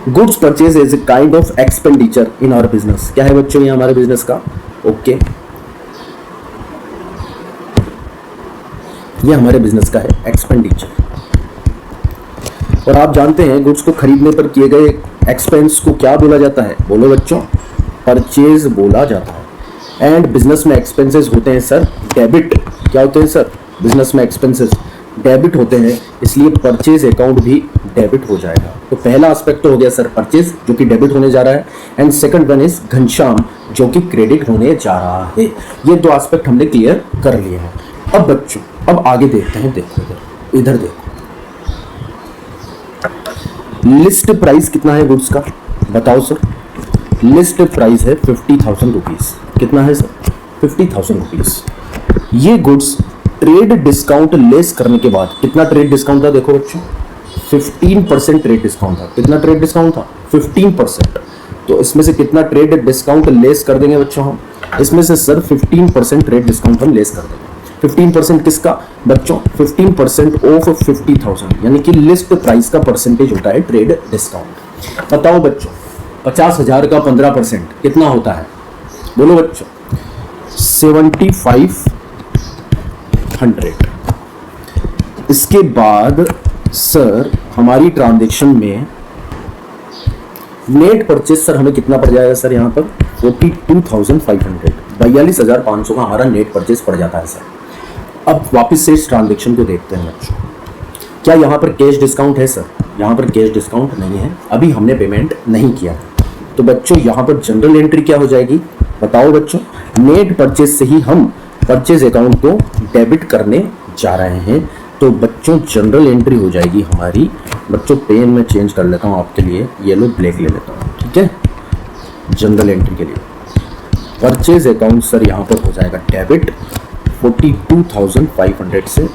Speaker 1: goods purchase is a kind of expenditure in our business, क्या है बच्चों ये हमारे बिजनेस का, ओके, ये हमारे बिजनेस का है एक्सपेंडिचर। और आप जानते हैं गुड्स को खरीदने पर किए गए एक्सपेंस को क्या बोला जाता है, बोलो बच्चों, परचेज बोला जाता है। एंड बिजनेस में एक्सपेंसेस होते हैं सर डेबिट, क्या होते हैं सर, बिजनेस में एक्सपेंसेस डेबिट होते हैं, इसलिए परचेज अकाउंट भी डेबिट हो जाएगा। तो पहला एस्पेक्ट तो हो गया सर परचेज जो कि डेबिट होने जा रहा है, and second one is Ghanshyam जो कि क्रेडिट होने जा रहा है। ये दो एस्पेक्ट हमने क्लियर कर लिए हैं। अब बच्चों अब आगे देखते हैं, देखो इधर देखो, लिस्ट प्राइस कितना है गुड्स का, बताओ सर, लिस्ट प्राइस है 50,000 रुपीज, कितना है सर, 50,000 रुपीज। ये गुड्स ट्रेड डिस्काउंट लेस करने के बाद, कितना ट्रेड डिस्काउंट था देखो बच्चों, 15% ट्रेड डिस्काउंट था, कितना ट्रेड डिस्काउंट था 15%। तो इसमें से कितना ट्रेड डिस्काउंट लेस कर देंगे बच्चों हम, इसमें से सर 15% ट्रेड डिस्काउंट हम लेस कर देंगे। 15% किसका बच्चों, 15% ऑफ 50,000, यानी कि लिस्ट प्राइस का परसेंटेज होता है ट्रेड डिस्काउंट। बताओ बच्चों 50,000 का 15% कितना होता है, बोलो बच्चों, 7500। इसके बाद सर हमारी ट्रांजैक्शन में नेट परचेज सर हमें कितना पड़ जाएगा सर, यहाँ पर 42,500, 42,500 का हमारा नेट परचेज पड़ जाता है सर। अब वापस से इस ट्रांजैक्शन को देखते हैं बच्चों, क्या यहाँ पर कैश डिस्काउंट है सर, यहाँ पर कैश डिस्काउंट नहीं है, अभी हमने पेमेंट नहीं किया। तो बच्चों यहाँ पर जनरल एंट्री क्या हो जाएगी, बताओ बच्चों, नेट परचेज से ही हम परचेज अकाउंट को डेबिट करने जा रहे हैं। तो बच्चों जनरल एंट्री हो जाएगी हमारी, बच्चों पेन में चेंज कर लेता हूँ आपके लिए, येलो ब्लैक ले लेता हूँ, ठीक है। जनरल एंट्री के लिए परचेज अकाउंट सर यहाँ पर हो जाएगा डेबिट 42,500 से,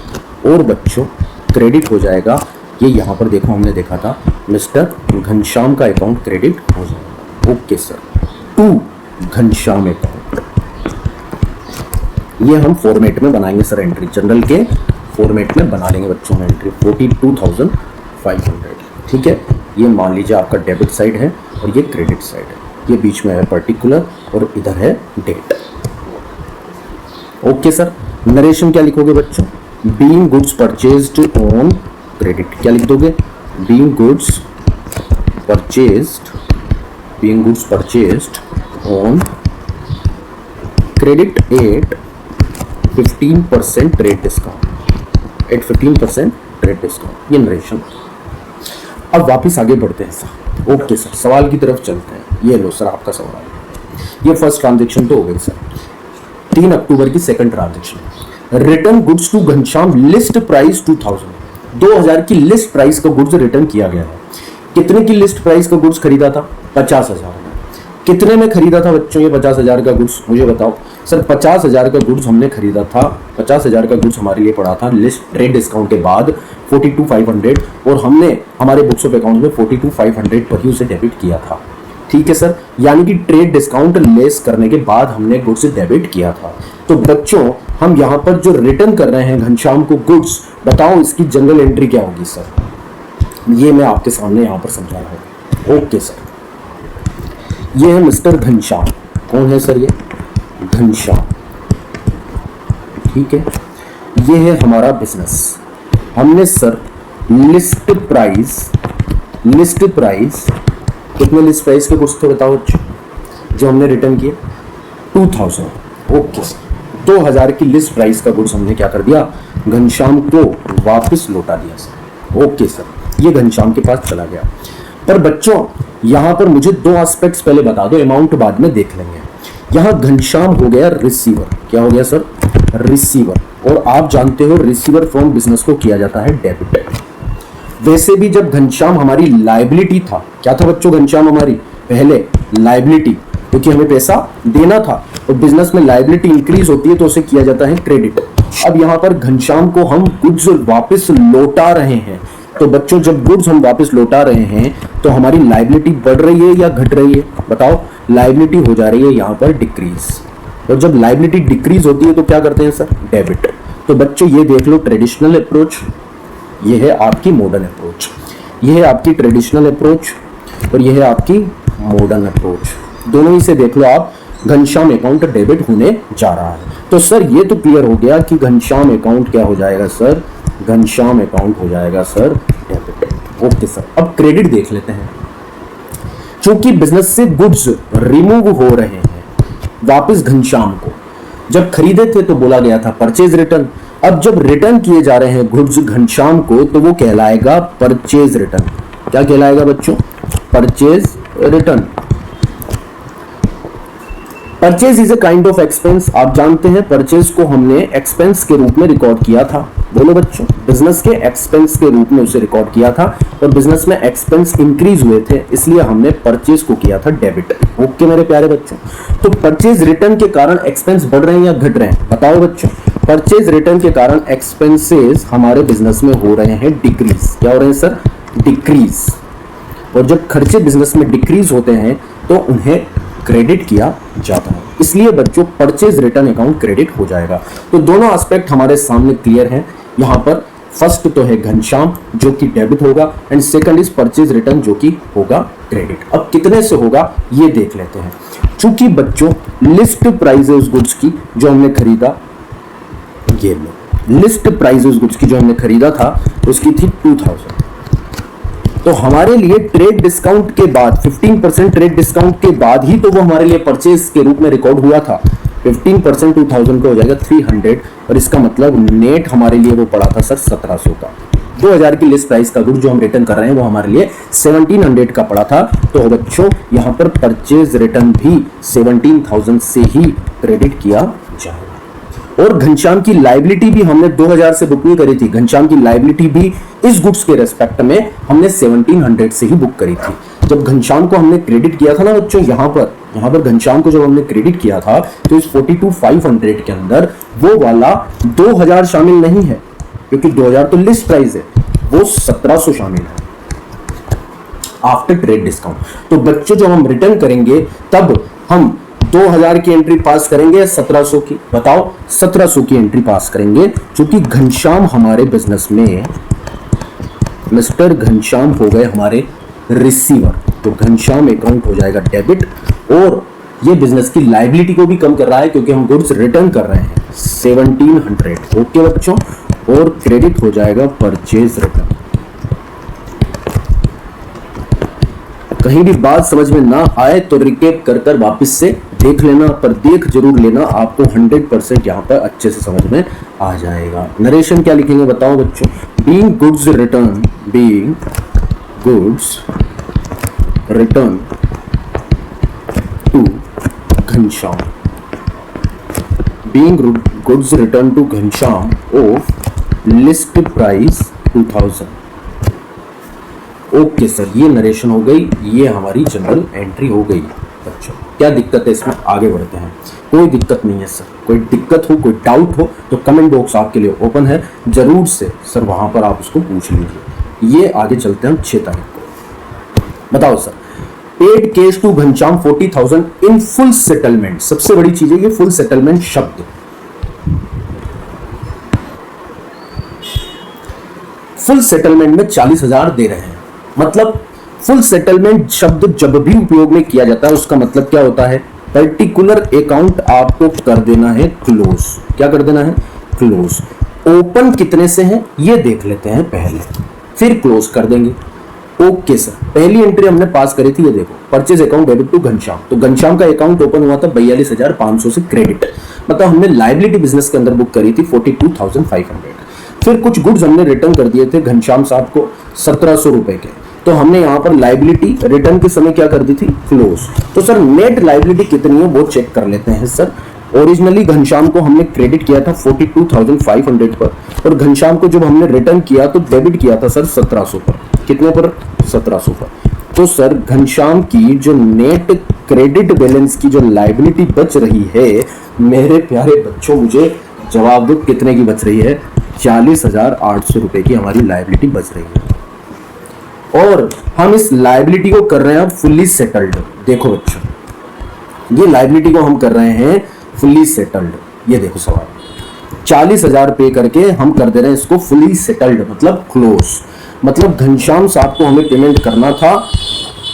Speaker 1: और बच्चों क्रेडिट हो जाएगा, ये यहाँ पर देखो हमने देखा था मिस्टर घनश्याम का अकाउंट क्रेडिट हो जाएगा। Okay sir, to Ghanshyam account, ये हम फॉर्मेट में बनाएंगे सर, एंट्री जनरल के फॉर्मेट में बना लेंगे बच्चों में एंट्री 42,500, ठीक है। ये मान लीजिए आपका डेबिट साइड है और ये क्रेडिट साइड है, ये बीच में है पर्टिकुलर और इधर है डेट। ओके सर, नरेशन क्या लिखोगे बच्चों, being goods purchased on credit, क्या लिख दोगे, being goods purchased on credit at 15% trade discount, at 15% trade discount, ये नरेशन। अब वापस आगे बढ़ते हैं सर। ओके सर, सवाल की तरफ चलते हैं। ये लो सर आपका सवाल। ये फर्स्ट ट्रांजेक्शन तो हो गई सर, 3 अक्टूबर की second transaction. Return goods to Ghanshyam, list price 2000 की लिस्ट प्राइस का गुड्स रिटर्न किया गया है। कितने की लिस्ट प्राइस का गुड्स खरीदा था? 50,000 में। कितने में खरीदा था बच्चों ये 50,000 का गुड्स? मुझे बताओ सर। 50,000 का गुड्स हमने खरीदा था, 50,000 का गुड्स हमारे लिए पड़ा था लिस्ट ट्रेड डिस्काउंट के बाद 42,500, और हमने हमारे बुक्स ऑफ अकाउंट में 42,500 पर ही उसे डेबिट किया था। ठीक है सर, यानी कि ट्रेड डिस्काउंट लेस करने के बाद हमने गुड्स डेबिट किया था। तो बच्चों हम यहाँ पर जो रिटर्न कर रहे हैं घनश्याम को गुड्स, बताओ इसकी जनरल एंट्री क्या होगी सर? ये मैं आपके सामने यहाँ पर समझा रहा हूँ। ओके सर, ये है मिस्टर घनश्याम। कौन है सर ये? घनश्याम। ठीक है, ये है हमारा बिजनेस। हमने सर लिस्ट प्राइस कितने लिस्ट प्राइस के गुड्स थे बताओ जो हमने रिटर्न किए? 2000। ओके सर, 2000 की लिस्ट प्राइस का गुड्स हमने क्या कर दिया? घनश्याम को वापस लौटा दिया सर। ओके सर, ये घनश्याम के पास चला गया। पर बच्चों यहां पर मुझे 2 एस्पेक्ट्स पहले बता दो, अमाउंट बाद में देख लेंगे। यहां घनश्याम हो गया रिसीवर। क्या हो गया सर? रिसीवर। और आप जानते हो रिसीवर फ्रॉम बिजनेस को किया जाता है डेबिट। वैसे भी जब घनश्याम हमारी लायबिलिटी था, क्या था बच्चों घनश्याम हमारी? पहले लायबिलिटी, क्योंकि हमें पैसा देना था, और बिजनेस में लायबिलिटी इंक्रीज होती है तो उसे किया जाता है क्रेडिट। अब यहाँ पर घनश्याम को हम गुड्स वापस लौटा रहे हैं। तो बच्चों जब गुड्स हम वापस लौटा रहे हैं तो हमारी लायबिलिटी बढ़ रही है या घट रही है? बताओ। लायबिलिटी हो जा रही है यहाँ पर डिक्रीज, और जब लायबिलिटी डिक्रीज होती है तो क्या करते हैं सर? डेबिट। तो बच्चों ये देख लो ट्रेडिशनल अप्रोच, ये है आपकी मॉडर्न अप्रोच। ये है आपकी ट्रेडिशनल अप्रोच और ये है आपकी मॉडर्न अप्रोच। दोनों ही से देख लो आप, घनश्याम अकाउंट डेबिट होने जा रहा है। तो सर ये तो क्लियर हो गया कि घनश्याम अकाउंट क्या हो जाएगा सर? घनश्याम अकाउंट हो जाएगा सर डेबिट। ओके सर, अब क्रेडिट देख लेते हैं। चूंकि बिजनेस से गुड्स रिमूव हो रहे हैं वापस घनश्याम को, जब खरीदे थे तो बोला गया था परचेज रिटर्न। अब जब रिटर्न किए जा रहे हैं गुड्स घनश्याम को तो वो कहलाएगा परचेज रिटर्न। क्या कहलाएगा बच्चों? Purchase return. Purchase is a kind of expense. आप जानते हैं परचेज को हमने एक्सपेंस के रूप में रिकॉर्ड किया था। बोलो बच्चों, बिजनेस के एक्सपेंस के रूप में उसे रिकॉर्ड किया था, और बिजनेस में एक्सपेंस इंक्रीज हुए थे इसलिए हमने परचेज को किया था डेबिट। ओके मेरे प्यारे बच्चों, तो परचेज रिटर्न के कारण एक्सपेंस बढ़ रहे हैं या घट रहे हैं? बताओ बच्चों। परचेज रिटर्न के कारण एक्सपेंसेस हमारे बिजनेस में हो रहे हैं डिक्रीज। क्या हो रहे हैं सर? डिक्रीज। और जब खर्चे बिजनेस में डिक्रीज होते हैं तो उन्हें क्रेडिट किया जाता है, इसलिए बच्चों परचेज रिटर्न अकाउंट क्रेडिट हो जाएगा। तो दोनों एस्पेक्ट हमारे सामने क्लियर हैं। यहाँ पर फर्स्ट तो है घनश्याम जो कि डेबिट होगा, and second is purchase return जो कि होगा क्रेडिट। अब कितने से होगा ये देख लेते हैं। चूंकि बच्चों लिस्ट प्राइस उस गुड्स की जो हमने खरीदा, ये लो लिस्ट प्राइस उस गुड्स की जो हमने खरीदा था उसकी थी 2000। तो हमारे लिए ट्रेड डिस्काउंट के बाद 15% ट्रेड डिस्काउंट के बाद ही तो वो हमारे लिए परचेज के रूप में रिकॉर्ड हुआ था। 15% 2000 का हो जाएगा 300, और इसका मतलब नेट हमारे लिए वो पड़ा था सर 1700 का। 2000 की लिस्ट प्राइस का गुड जो हम रिटर्न कर रहे हैं वो हमारे लिए 1700 का पड़ा था। तो बच्चों यहाँ पर परचेज रिटर्न भी 17,000 से ही क्रेडिट किया जाएगा। और घनश्याम की लायबिलिटी भी हमने 2000 से बुक नहीं करी थी। घनश्याम की लायबिलिटी भी इस गुड्स के रेस्पेक्ट में हमने 1700 से ही बुक करी थी। जब घनश्याम को हमने क्रेडिट किया था ना बच्चों, यहाँ पर घनश्याम को जब हमने क्रेडिट किया था तो इस 42,500 के अंदर वो वाला 2000 शामिल नहीं है, क्योंकि 2000 तो लिस्ट प्राइस है, वो 1700 शामिल है आफ्टर ट्रेड डिस्काउंट। तो बच्चों जब हम रिटर्न करेंगे तब हम 2000 की एंट्री पास करेंगे या 1700 की? बताओ। 1700 की एंट्री पास करेंगे, क्योंकि घनश्याम हमारे बिजनेस में, मिस्टर घनश्याम हो गए हमारे रिसीवर। तो घनश्याम अकाउंट हो जाएगा डेबिट, और ये बिजनेस की लायबिलिटी को भी कम कर रहा है क्योंकि हम गुड्स रिटर्न कर रहे हैं 1700। ओके बच्चों, और क्रेडिट हो जाएगा परचेज रिटर्न। कहीं भी बात समझ में ना आए तो रिकेप कर वापस से देख लेना, पर देख जरूर लेना, आपको 100% यहाँ पर अच्छे से समझ में आ जाएगा। नरेशन क्या लिखेंगे बताओ बच्चों? Being goods return, being goods return to Ghanshyam, being goods return to Ghanshyam of list price 2000। Okay sir, ये नरेशन हो गई, ये हमारी जनरल एंट्री हो गई। बच्चों क्या दिक्कत है इसमें? आगे बढ़ते हैं। कोई दिक्कत नहीं है सर, कोई दिक्कत हो, कोई डाउट हो तो कमेंट बॉक्स आपके लिए ओपन है, जरूर से सर वहां पर आप उसको पूछ लीजिए। ये आगे चलते हैं हम 6 तारीख को। बताओ sir, paid cash to Ghanshyam 40,000 in full settlement. सबसे बड़ी चीज है ये फुल सेटलमेंट शब्द। फुल सेटलमेंट में 40,000 दे रहे हैं, मतलब फुल सेटलमेंट शब्द जब भी उपयोग में किया जाता है उसका मतलब क्या होता है? पर्टिकुलर अकाउंट आपको कर देना है क्लोज। क्या कर देना है? क्लोज। ओपन कितने से है ये देख लेते हैं पहले, फिर क्लोज कर देंगे। ओके सर, पहली एंट्री हमने पास करी थी, ये देखो, purchase account debit to Ghanshyam. तो घनश्याम का अकाउंट ओपन हुआ था 42,500 से क्रेडिट, मतलब हमने लाइबिलिटी बिजनेस के अंदर बुक करी थी 42,500। फिर कुछ गुड्स हमने रिटर्न कर दिए थे घनश्याम साहब को 1,700 रुपए के, तो हमने यहाँ पर लाइबिलिटी रिटर्न के समय क्या कर दी थी? क्लोज। तो सर नेट लाइबिलिटी कितनी है वो चेक कर लेते हैं सर। ओरिजिनली घनश्याम को हमने क्रेडिट किया था 42,500 पर, और घनश्याम को जब हमने रिटर्न किया तो डेबिट किया था सर 1,700 पर। कितने पर? 1,700 पर। तो सर घनश्याम की जो नेट क्रेडिट बैलेंस की जो लाइबिलिटी बच रही है, मेरे प्यारे बच्चों मुझे जवाब दो कितने की बच रही है? 40,800 रुपए की हमारी लाइबिलिटी बच रही है। और हम इस लाइबिलिटी को कर रहे हैं फुल्ली सेटल्ड। देखो बच्चों, ये लाइबिलिटी को हम कर रहे हैं फुल्ली सेटल्ड। ये देखो सवाल, 40,000 पे करके हम कर दे रहे हैं इसको फुल्ली सेटल्ड, मतलब क्लोज। मतलब घनश्याम साहब को हमें पेमेंट करना था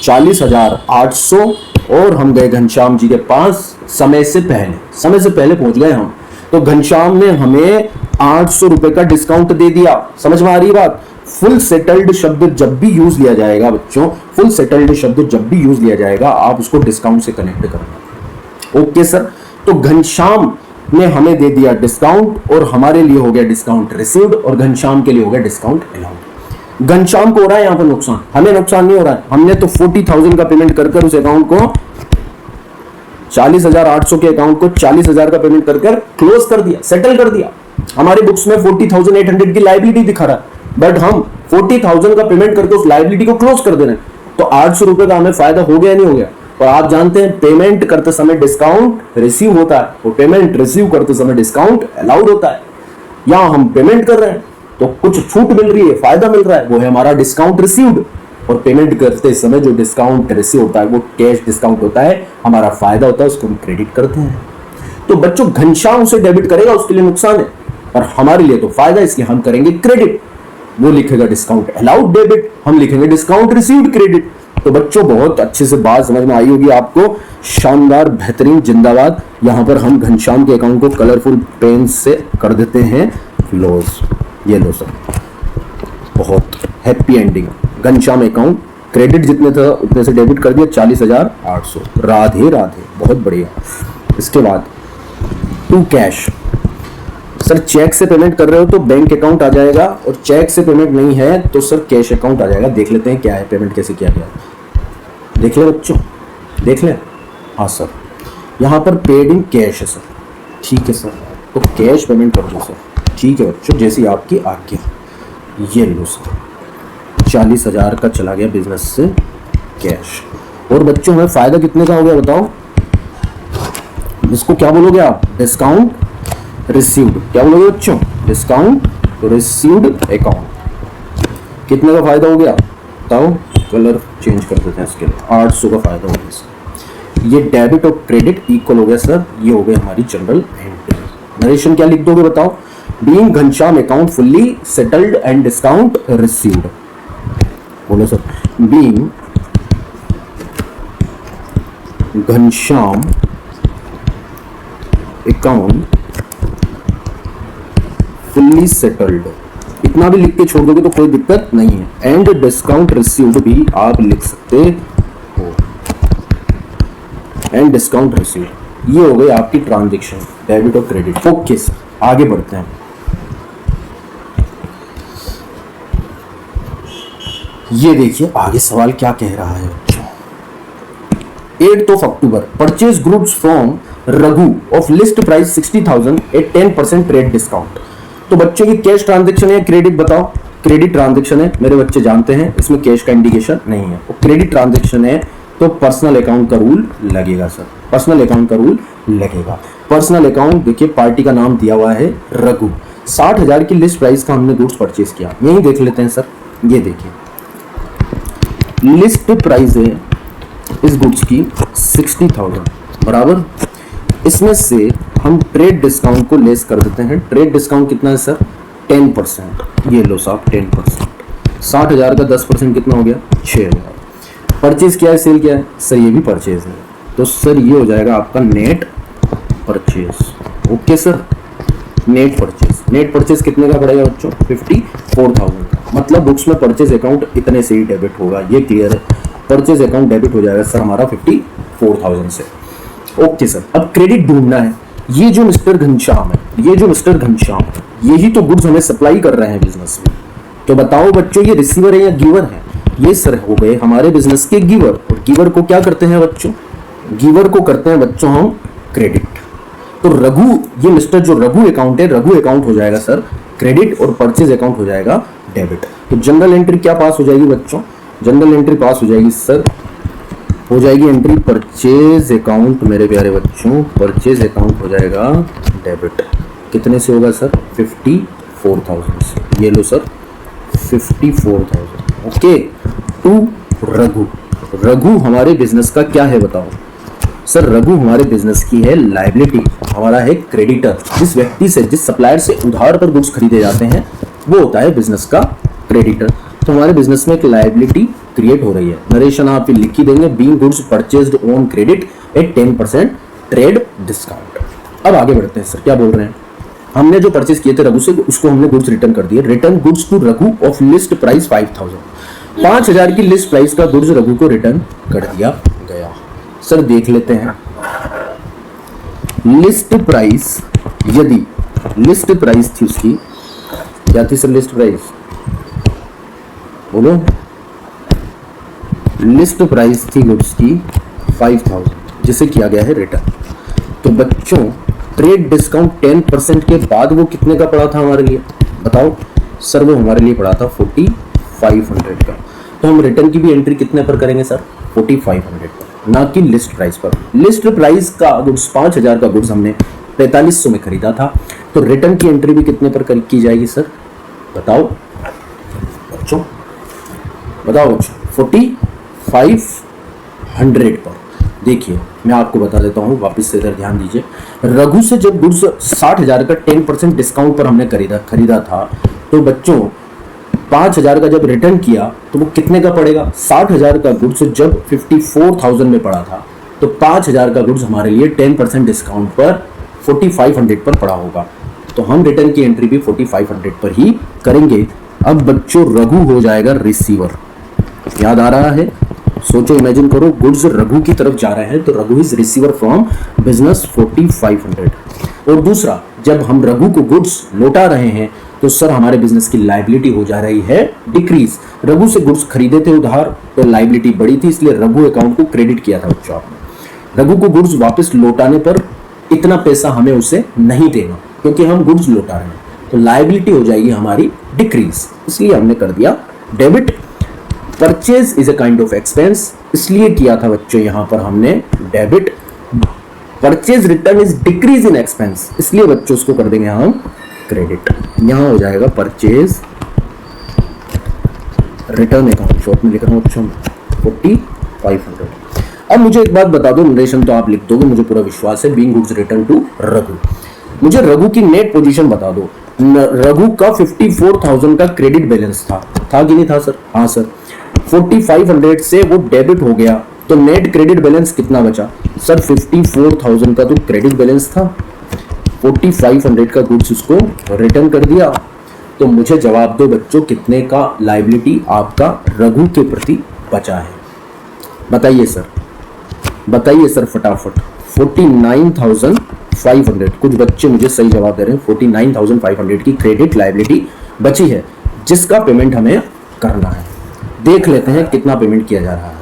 Speaker 1: 40,800 और हम गए घनश्याम जी के पास समय से पहले पहुंच गए हम। तो घनश्याम ने हमें 800 रुपए का डिस्काउंट दे दिया। समझ में आ रही बात? फुल सेटल्ड शब्द जब भी यूज लिया जाएगा बच्चों, फुल सेटल्ड शब्द जब भी यूज लिया जाएगा आप उसको डिस्काउंट से कनेक्ट करना। ओके सर, तो घनश्याम ने हमें दे दिया डिस्काउंट और हमारे लिए हो गया डिस्काउंट रिसीव्ड और घनश्याम के लिए हो गया डिस्काउंट अलाउड। घनश्याम को हो रहा है यहाँ पर नुकसान, हमें नुकसान नहीं हो रहा है। हमने तो 40,000 का पेमेंट कर उस अकाउंट को 40,800 के अकाउंट को 40,000 का पेमेंट कर क्लोज कर दिया, सेटल कर दिया। हमारे बुक्स में 40,800 की लाइबिलिटी दिखा रहा है, बट हम 40,000 का पेमेंट करके उस लाइबिलिटी को क्लोज कर दे रहे हैं। तो 800 रुपए का हमें फायदा हो गया नहीं हो गया? और आप जानते हैं पेमेंट करते समय डिस्काउंट रिसीव होता है और पेमेंट रिसीव करते समय डिस्काउंट अलाउड होता है। यहां हम पेमेंट कर रहे हैं तो कुछ छूट मिल रही है, फायदा मिल रहा है, वो है हमारा डिस्काउंट रिसीव्ड। और पेमेंट करते समय जो डिस्काउंट रिसीव होता है वो कैश डिस्काउंट होता है, हमारा फायदा होता है, उसको हम क्रेडिट करते हैं। तो बच्चों घनश्याम उसे डेबिट करेगा, उसके लिए नुकसान है, और हमारे लिए तो फायदा, इसलिए हम करेंगे क्रेडिट। वो लिखेगा डिस्काउंट अलाउड डेबिट, हम लिखेंगे डिस्काउंट रिसीव्ड क्रेडिट। तो बच्चों बहुत अच्छे से बात समझ में आई होगी आपको। शानदार, बेहतरीन, जिंदाबाद। यहां पर हम घनश्याम के अकाउंट को कलरफुल पेन से कर देते हैं क्लोज। ये लो सर, बहुत happy ending. Ghanshyam account credit जितने था उतने से डेबिट कर दिया 40,800। राधे राधे, बहुत बढ़िया। इसके बाद टू कैश। सर चेक से पेमेंट कर रहे हो तो बैंक अकाउंट आ जाएगा, और चेक से पेमेंट नहीं है तो सर कैश अकाउंट आ जाएगा। देख लेते हैं क्या है, पेमेंट कैसे किया गया, देख ले बच्चों, देख ले। हाँ सर, यहाँ पर पेड इन कैश है सर। ठीक है सर, तो कैश पेमेंट कर दो सर। ठीक है बच्चों, जैसी आपकी आज्ञा। ये लो सर, 40,000 का चला गया बिजनेस से कैश। और बच्चों हमें फायदा कितने का हो गया बताओ? इसको क्या बोलोगे आप? Discount received. क्या बोलोगे बच्चों? Discount received account. कितने का फायदा हो गया बताओ? कलर चेंज कर देते हैं इसके लिए। 800 का फायदा हो गया। ये डेबिट और क्रेडिट इक्वल हो गया सर। ये हो गई हमारी जनरल एंट्री। नरेशन क्या लिख दोगे बताओ? Being Ghanshyam account fully settled and discount received. बोलो sir, being Ghanshyam account fully settled. इतना भी लिख के छोड़ दोगे तो कोई दिक्कत नहीं है। एंड डिस्काउंट रिसीव्ड भी आप लिख सकते हो। एंड डिस्काउंट रिसीव्ड ये हो गई आपकी ट्रांजैक्शन, डेबिट और क्रेडिट। ओके सर, आगे बढ़ते हैं। ये देखिए आगे सवाल क्या कह रहा है बच्चों। 8 October purchase goods from Raghu of list price 60,000 at 10% trade discount. तो बच्चों ये कैश ट्रांजैक्शन है क्रेडिट, बताओ। क्रेडिट ट्रांजैक्शन है, मेरे बच्चे जानते हैं, इसमें कैश का इंडिकेशन नहीं है। तो क्रेडिट ट्रांजैक्शन है तो पर्सनल अकाउंट का रूल लगेगा सर, पर्सनल अकाउंट का रूल लगेगा। पर्सनल अकाउंट देखिए, पार्टी का नाम दिया हुआ है रघु। 60,000 की लिस्ट प्राइस का हमने गुड्स परचेज किया, यही देख लेते हैं सर। ये देखिए लिस्ट प्राइस है इस गुड्स की 60,000 बराबर, इसमें से हम ट्रेड डिस्काउंट को लेस कर देते हैं। ट्रेड डिस्काउंट कितना है सर? 10%। ये लो साहब 10%। 60,000 का 10% कितना हो गया? 6,000। परचेज किया है, सेल किया है सर, ये भी परचेज है। तो सर ये हो जाएगा आपका net purchase. Okay sir, net purchase. Net purchase कितने का पड़ेगा बच्चों? 54,000 का। मतलब बुक्स में परचेज अकाउंट इतने से ही डेबिट होगा, ये क्लियर है। परचेज अकाउंट डेबिट हो जाएगा सर हमारा 54,000 से। ओके सर, अब क्रेडिट ढूंढना है। ये जो मिस्टर घनश्याम है, ये जो मिस्टर घनश्याम है, यही तो गुड्स हमें सप्लाई कर रहे हैं बिजनेस में। तो बताओ बच्चों ये रिसीवर है या गिवर है? ये सर हो गए हमारे बिजनेस के गिवर। और गिवर को क्या करते हैं बच्चों? गिवर को करते हैं बच्चों हम क्रेडिट। तो रघु, ये मिस्टर जो रघु अकाउंट है, रघु अकाउंट हो जाएगा सर क्रेडिट और परचेज अकाउंट हो जाएगा डेबिट। तो जनरल एंट्री क्या पास हो जाएगी बच्चों? जनरल एंट्री पास हो जाएगी सर, हो जाएगी एंट्री परचेज अकाउंट। मेरे प्यारे बच्चों परचेज अकाउंट हो जाएगा डेबिट। कितने से होगा सर? 54,000 से। ये लो sir 54,000। Okay, to Raghu. Raghu हमारे बिजनेस का क्या है बताओ सर? रघु हमारे बिजनेस की है लायबिलिटी, हमारा है क्रेडिटर। जिस व्यक्ति से, जिस सप्लायर से उधार पर गुड्स खरीदे जाते हैं वो होता है बिजनेस का क्रेडिटर। तो हमारे बिजनेस में एक लायबिलिटी क्रिएट हो रही है। नरेशन आप लिख ही देंगे, being goods purchased on credit eight 10% trade discount. अब आगे बढ़ते हैं सर, क्या बोल रहे हैं? हमने जो परचेज किए थे रघु से, उसको हमने गुड्स रिटर्न कर दिए। Return goods to Raghu of list price 5,000। 5,000 की लिस्ट प्राइस का गुड्स रघु को रिटर्न कर दिया गया। सर देख लेते हैं लिस्ट प्राइस, यदि लिस्ट प्राइस थी उसकी, क्या थी सर लिस्ट प्राइस? बोलो। लिस्ट प्राइस थी गुड्स की 5,000, जिसे किया गया है रिटर्न। तो बच्चों ट्रेड डिस्काउंट 10% के बाद वो कितने का पड़ा था हमारे लिए बताओ? सर वो हमारे लिए पड़ा था 4,500 का। तो हम रिटर्न की भी एंट्री कितने पर करेंगे सर? 4,500 पर, ना कि लिस्ट प्राइस पर। लिस्ट प्राइस का गुड्स 5,000 का गुड्स हमने 4,500 में खरीदा था, तो रिटर्न की एंट्री भी कितने पर की जाएगी सर? बताओ बच्चों, बताओ बच्चों। 4,500 पर। देखिए मैं आपको बता देता हूँ, वापस से इधर ध्यान दीजिए। रघु से जब गुड्स 60,000 का 10% डिस्काउंट पर हमने खरीदा था, तो बच्चों 5,000 का जब रिटर्न किया तो वो कितने का पड़ेगा? 60,000 का गुड्स जब 54,000 में पड़ा था, तो 5,000 का गुड्स हमारे लिए 10% डिस्काउंट पर 4,500 पर पड़ा होगा। तो हम रिटर्न की एंट्री भी 4,500 पर ही करेंगे। अब बच्चों रघु हो जाएगा रिसीवर। याद आ रहा है? सोचो, इमेजिन करो, गुड्स रघु की तरफ जा रहे हैं, तो Raghu is receiver from business 4,500। और दूसरा, जब हम रघु को गुड्स लौटा रहे हैं तो सर हमारे बिजनेस की लायबिलिटी हो जा रही है डिक्रीज। रघु से गुड्स खरीदे थे उधार, तो लायबिलिटी बड़ी थी, इसलिए रघु अकाउंट को क्रेडिट किया था बच्चों आपने। रघु को गुड्स वापस लौटाने पर इतना पैसा हमें उसे नहीं देना, क्योंकि हम गुड्स लौटा रहे हैं, तो लायबिलिटी हो जाएगी हमारी डिक्रीज, इसलिए हमने कर दिया debit. Purchase is a kind of expense, इसलिए किया था बच्चों यहां पर हमने debit. Purchase return is decrease in expense, इसलिए बच्चों उसको कर देंगे हम क्रेडिट। यहां हो जाएगा परचेज रिटर्न अकाउंट, शॉर्ट में लिख रहा हूं बच्चों 4,500। अब मुझे एक बात बता दो, नरेशन तो आप लिख दोगे, मुझे पूरा विश्वास है। Being goods return to Raghu, मुझे रघु की नेट पोजीशन बता दो। रघु का 54,000 का क्रेडिट बैलेंस था कि नहीं था सर? हाँ सर। 4,500 से वो डेबिट हो गया, तो नेट क्रेडिट बैलेंस कितना बचा सर? 54,000 का तो क्रेडिट बैलेंस था, 4,500 का गुड्स उसको रिटर्न कर दिया। तो मुझे जवाब दो बच्चों, कितने का लायबिलिटी आपका रघु के प्रति बचा है? बताइए सर, बताइए सर फटाफट। 49,500, कुछ बच्चे मुझे सही जवाब दे रहे हैं, 49,500 की क्रेडिट लायबिलिटी बची है जिसका पेमेंट हमें करना है। देख लेते हैं कितना पेमेंट किया जा रहा है।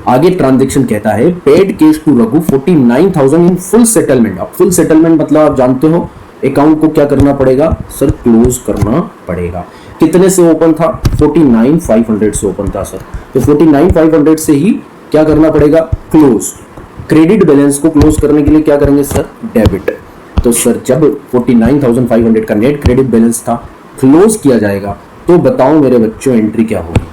Speaker 1: आगे ट्रांजैक्शन कहता है paid cash to Raghu 49,000 in full settlement. अब फुल सेटलमेंट मतलब आप जानते हो अकाउंट को क्या करना पड़ेगा सर, क्लोज करना पड़ेगा। कितने से ओपन था, 49,500 से ओपन था सर, तो 49,500 से ही क्या करना पड़ेगा, क्लोज। क्रेडिट बैलेंस को क्लोज करने के लिए क्या करेंगे सर, डेबिट। तो सर जब 49,500 का नेट क्रेडिट बैलेंस था, क्लोज किया जाएगा, तो बताओ मेरे बच्चों एंट्री क्या होगी।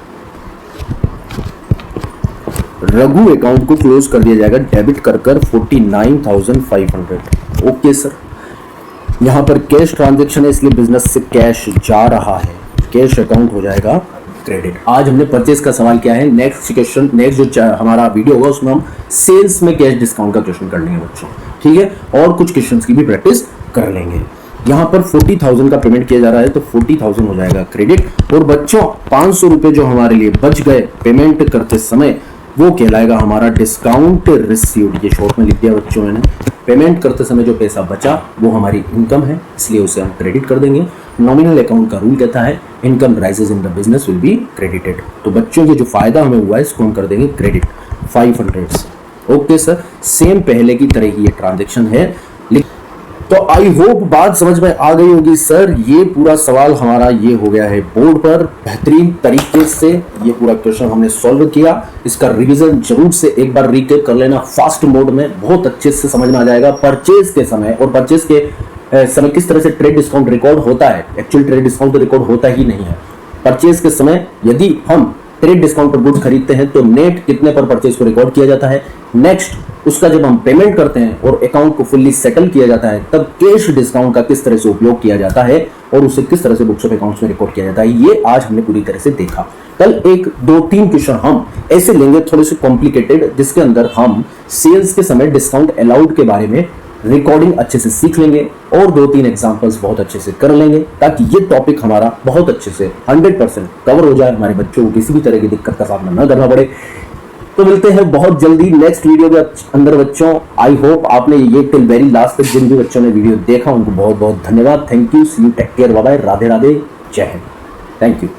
Speaker 1: रघु अकाउंट को क्लोज कर दिया जाएगा डेबिट कर 49,500। ओके सर, यहां पर कैश ट्रांजैक्शन है इसलिए बिजनेस से कैश जा रहा है, कैश अकाउंट हो जाएगा क्रेडिट। आज हमने परचेज का सवाल किया है। नेक्स्ट क्वेश्चन, नेक्स्ट जो हमारा वीडियो होगा उसमें हम सेल्स में कैश डिस्काउंट का क्वेश्चन कर लेंगे बच्चों, ठीक है, और कुछ क्वेश्चंस की भी प्रैक्टिस कर लेंगे। यहाँ पर 40,000 का पेमेंट किया जा रहा है तो 40,000 हो जाएगा क्रेडिट। और बच्चों 500 रुपए जो हमारे लिए बच गए पेमेंट करते समय, वो कहलाएगा हमारा डिस्काउंट रिसीव्ड। ये शॉर्ट में लिख दिया बच्चों मैंने। पेमेंट करते समय जो पैसा बचा वो हमारी इनकम है, इसलिए उसे हम क्रेडिट कर देंगे। नॉमिनल अकाउंट का रूल कहता है income rises in the business will be credited. तो बच्चों ये जो फायदा हमें हुआ है इसको हम कर देंगे क्रेडिट 500 से। ओके सर, सेम पहले की तरह ही ये ट्रांजेक्शन है। तो आई होप बात समझ में आ गई होगी सर। ये पूरा सवाल हमारा ये हो गया है बोर्ड पर, बेहतरीन तरीके से ये पूरा क्वेश्चन हमने सॉल्व किया। इसका रिवीजन जरूर से एक बार रिकैप कर लेना फास्ट मोड में, बहुत अच्छे से समझ में आ जाएगा। परचेज के समय और परचेज के समय किस तरह से ट्रेड डिस्काउंट रिकॉर्ड होता है, एक्चुअल ट्रेड डिस्काउंट रिकॉर्ड होता ही नहीं है। परचेज के समय यदि हम ट्रेड डिस्काउंट पर गुड्स खरीदते हैं तो नेट कितने पर परचेज को रिकॉर्ड किया जाता है। नेक्स्ट उसका जब हम पेमेंट करते हैं और अकाउंट को फुल्ली सेटल किया जाता है तब कैश डिस्काउंट का किस तरह से उपयोग किया जाता है और उसे किस तरह से बुक्स ऑफ अकाउंट्स में रिकॉर्ड किया जाता है, ये आज हमने पूरी तरह से देखा। कल 1, 2, 3 क्वेश्चन हम ऐसे लेंगे थोड़े से कॉम्प्लिकेटेड, जिसके अंदर हम सेल्स के समय डिस्काउंट अलाउड के बारे में रिकॉर्डिंग अच्छे से सीख लेंगे और 2-3 एग्जांपल्स बहुत अच्छे से कर लेंगे, ताकि ये टॉपिक हमारा बहुत अच्छे से 100% कवर हो जाए, हमारे बच्चों को किसी भी तरह की दिक्कत का सामना न करना पड़े। तो मिलते हैं बहुत जल्दी नेक्स्ट वीडियो के अंदर बच्चों। आई होप आपने ये टिल वेरी लास्ट तक जिन भी बच्चों ने वीडियो देखा उनको बहुत बहुत धन्यवाद। Thank you, see you, take care, bye bye, Radhe Radhe, जय हिंद, थैंक यू।